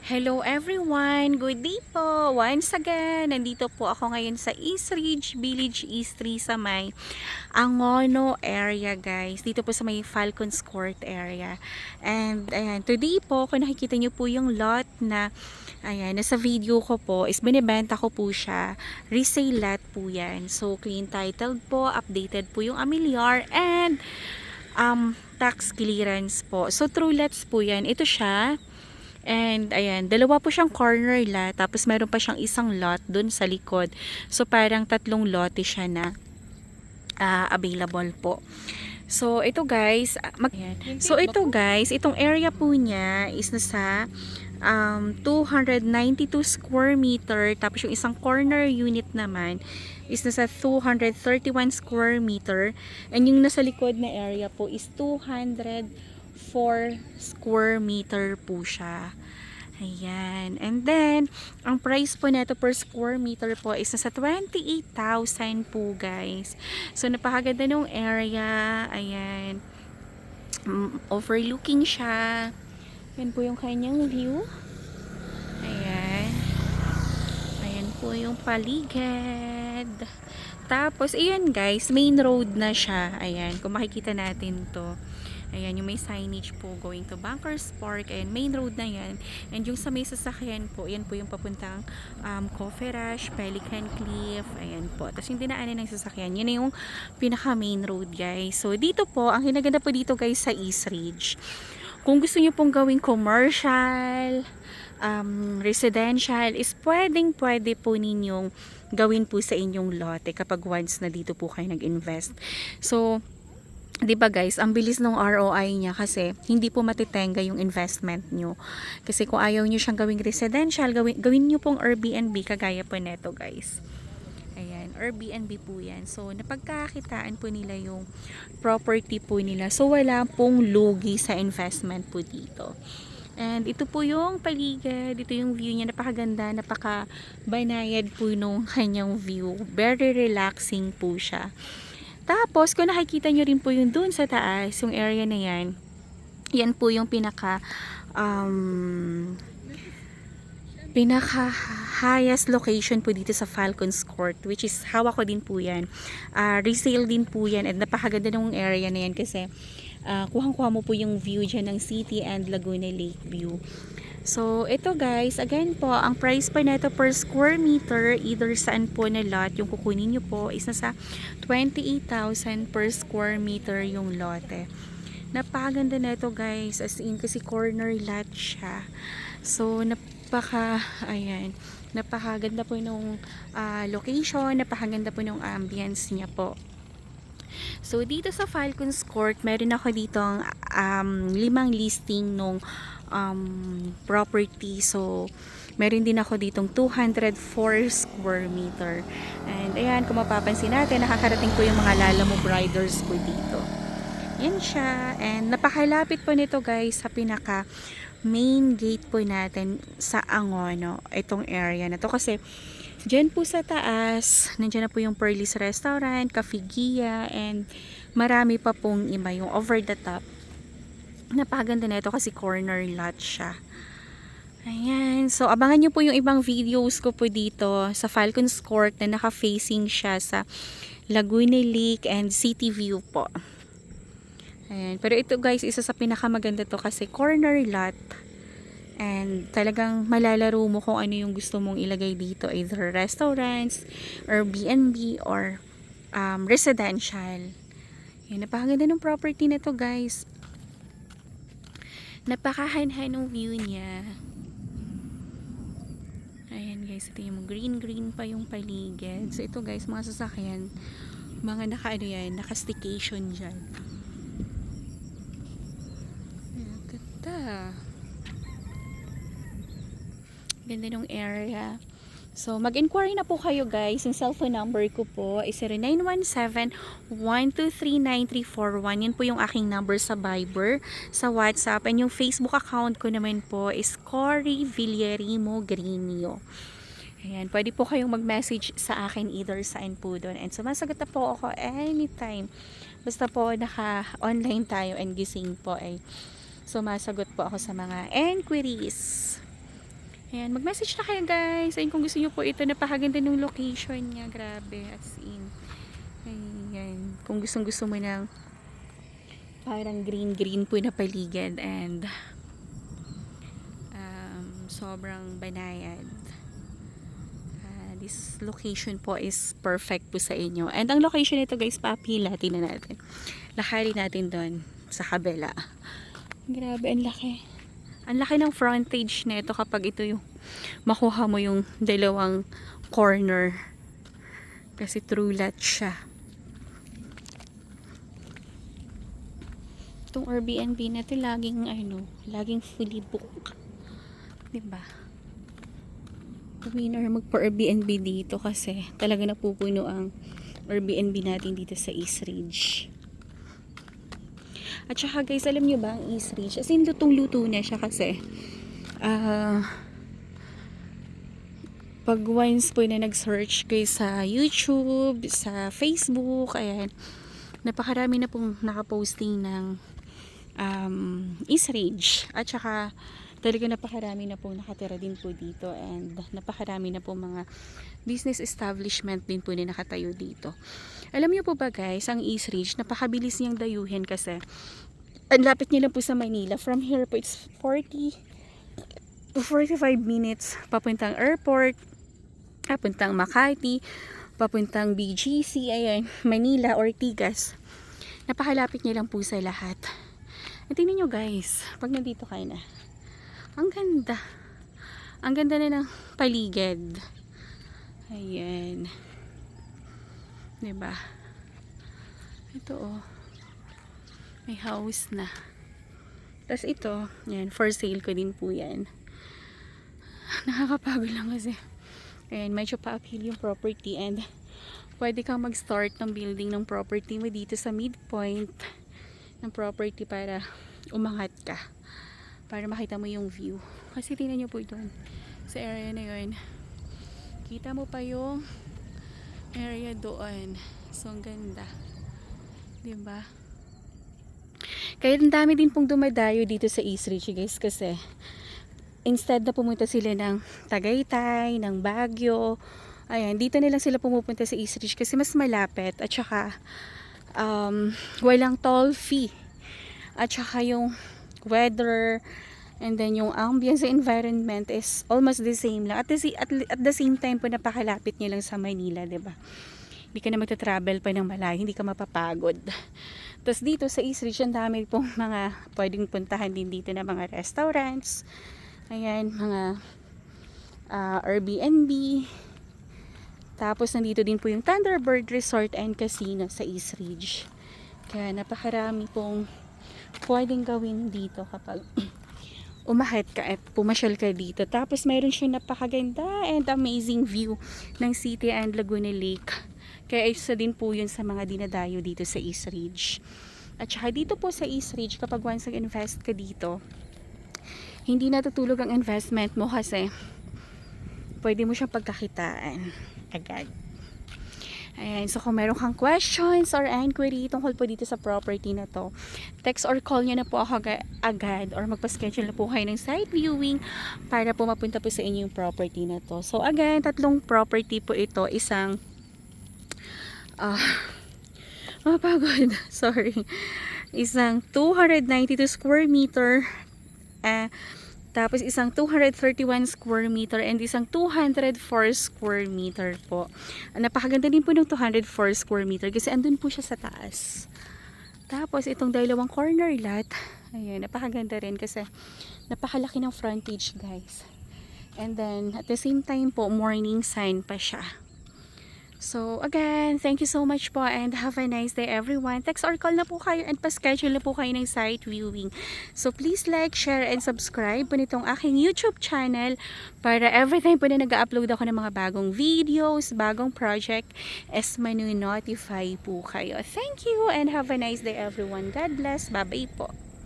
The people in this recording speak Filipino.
Hello everyone! Good day po! Once again, nandito po ako ngayon sa East Ridge Village, East 3 sa may Angono area guys. Dito po sa may Falcons Court area. And ayan, today po, kung nakikita nyo po yung lot na ayan, nasa video ko po, is binibenta ko po siya. Resale lot po yan. So, clean titled po, updated po yung amilyar, and tax clearance po. So, true lots po yan. Ito siya. And ayan, dalawa po siyang corner lot, tapos meron pa siyang isang lot dun sa likod. So parang tatlong lote siya na available po. So ito guys, itong area po niya is nasa 292 square meter, tapos yung isang corner unit naman is nasa 231 square meter, and yung nasa likod na area po is 204 square meter po siya. Ayan. And then, ang price po neto per square meter po is nasa 28,000 po guys. So, napakaganda nung area. Ayan. Overlooking siya. Yan po yung kanyang view. Ayan. Ayan po yung paligid. Tapos, ayan guys, main road na siya. Ayan, kung makikita natin to. Ayan, yung may signage po going to Bankers Park, and main road na yan. And yung sa may sasakyan po, yan po yung papuntang Coffee Rush, Pelican Cliff, ayan po. Tapos yung dinaanan ng sasakyan, yun na yung pinaka main road guys. So dito po, ang hinaganda po dito guys sa East Ridge, kung gusto nyo pong gawing commercial, residential, is pwede po ninyong gawin po sa inyong lote kapag once na dito po kayo nag-invest. So, 'di ba guys, ang bilis ng ROI niya kasi hindi po matitenga yung investment nyo. Kasi kung ayaw nyo siyang gawing residential, gawin nyo pong Airbnb kagaya po neto guys. Ayan, Airbnb po yan. So, napagkakitaan po nila yung property po nila. So, wala pong lugi sa investment po dito. And ito po yung paligid, ito yung view niya, napakaganda, napakabanayad po nung kanyang view. Very relaxing po siya. Tapos, kung nakikita nyo rin po yung dun sa taas, yung area na yan, yan po yung pinaka highest location po dito sa Falcons Court, which is hawak ko din po yan. Resale din po yan, at napakaganda ng area na yan kasi kuhang-kuha mo po yung view dyan ng city and Laguna Lake view. So, ito guys, again po, ang price po neto per square meter, either saan po na lot yung kukunin nyo po, is nasa 28,000 per square meter yung lote. Napakaganda neto guys, as in kasi corner lot siya. So, ayan, napakaganda po nung location, napakaganda po nung ambience niya po. So, dito sa Falcons Court, meron ako dito 5 listing nung property. So, meron din ako ditong 204 square meter. And ayan, kung mapapansin natin, nakakarating po yung mga Lalamove riders po dito. Yan siya. And napakalapit po nito guys sa pinaka main gate po natin sa Angono, itong area na to. Kasi dyan po sa taas, nandiyan na po yung Pearly's Restaurant, Cafe Gia, and marami pa pong iba, yung over the top. Napakaganda na ito kasi corner lot siya. Ayan. So, abangan nyo po yung ibang videos ko po dito sa Falcons Court na naka-facing siya sa Laguna Lake and City View po. Ayan. Pero ito guys, isa sa pinakamaganda to kasi corner lot. And talagang malalaro mo kung ano yung gusto mong ilagay dito. Either restaurants, or B&B, or residential. Ayan. Napakaganda ng property na to guys. Napakahanhan ng view niya. Ayan guys, ito yung green pa yung paligid. So ito guys, mga sasakyan, mga naka-staycation dyan. Ayan, ganda. Ganda ng area. So, mag-inquire na po kayo guys. Yung cellphone number ko po is 0917-123-9341. Yun po yung aking number sa Viber, sa WhatsApp. And yung Facebook account ko naman po is Cory Villarimo Greenio. Ayan, pwede po kayong mag-message sa akin either saan po doon. And sumasagot na po ako anytime. Basta po naka-online tayo and gising po ay sumasagot po ako sa mga enquiries. Ayan, mag-message na kayo guys. Ayun, kung gusto nyo po ito, napakaganda ng location niya. Grabe, as in. Ayan, kung gusto mo ng parang green po na paligid and sobrang banayad. This location po is perfect po sa inyo. And ang location nito guys, papila, tingnan natin. Lakari natin doon sa kabila. Grabe, ang laki. Ang laki ng frontage nito kapag ito yung makuha mo yung dalawang corner. Kasi true lot siya. Itong Airbnb na ito laging fully booked. Diba? Winner magpa-Airbnb dito kasi talaga napupuno ang Airbnb natin dito sa East Ridge. At saka guys, alam nyo ba ang East Ridge? As in, lutong-luto na siya kasi pag once po na nag-search kayo sa YouTube, sa Facebook, ayan, napakarami na pong nakaposting ng East Ridge. At saka talaga napakarami na po nakatira din po dito and napakarami na po mga business establishment din po na nakatayo dito. Alam niyo po ba guys, ang East Ridge, napakabilis niyang dayuhin kasi ang lapit niya lang po sa Manila. From here po, it's 40 to 45 minutes papuntang airport, papuntang Makati, papuntang BGC, ayan, Manila, Ortigas. Napakalapit niya lang po sa lahat. At tingnan nyo guys, pag nandito kayo na, ang ganda. Ang ganda na ng paligid. Ayan. Diba? Ito oh. May house na. Tapos ito, yan, for sale ko din po yan. Nakakapagod lang kasi. Ayan, medyo pa-uphill yung property and pwede kang mag-start ng building ng property mo dito sa midpoint ng property para umangat ka. Para makita mo yung view. Kasi tingnan nyo po doon. Sa area na yun. Kita mo pa yung area doon. So, ang ganda. Diba? Kaya ang dami din pong dumadayo dito sa East Ridge guys. Kasi instead na pumunta sila ng Tagaytay, ng Baguio. Ayan, dito na lang sila pumupunta sa East Ridge kasi mas malapit. At saka walang toll fee. At saka yung weather and then yung ambience sa environment is almost the same lang. At the same time po napakalapit niya lang sa Manila, 'di ba? Hindi ka na magta-travel pa ng malayo, hindi ka mapapagod. Tapos dito sa East Ridge, ang dami pong mga pwedeng puntahan din dito na mga restaurants. Ayan, mga Airbnb. Tapos nandito din po yung Thunderbird Resort and Casino sa East Ridge. Kaya napakarami pong pwedeng gawin dito kapag umahit ka at pumasyal ka dito. Tapos mayroon siyang napakaganda and amazing view ng city and Laguna Lake. Kaya isa din po yun sa mga dinadayo dito sa East Ridge. At saka dito po sa East Ridge, kapag once nag-invest ka dito, hindi natutulog ang investment mo kasi pwede mo siyang pagkakitaan agad. Ayan, so kung meron kang questions or inquiry tungkol po dito sa property na to, text or call nyo na po ako agad or magpa-schedule na po kayo ng site viewing para po mapunta po sa inyo yung property na to. So again, 3 property po ito, isang mapagod, sorry. Isang 292 square meter, tapos isang 231 square meter and isang 204 square meter po. Napakaganda din po ng 204 square meter kasi andun po siya sa taas. Tapos itong dalawang corner lot, ayun, napakaganda rin kasi napakalaki ng frontage guys. And then at the same time po, morning sign pa siya. So again, thank you so much po and have a nice day everyone. Text or call na po kayo and pa-schedule na po kayo ng site viewing. So please like, share, and subscribe po nitong aking YouTube channel para every time po na nag-upload ako ng mga bagong videos, bagong project, is manu-notify po kayo. Thank you and have a nice day everyone. God bless. Bye-bye po.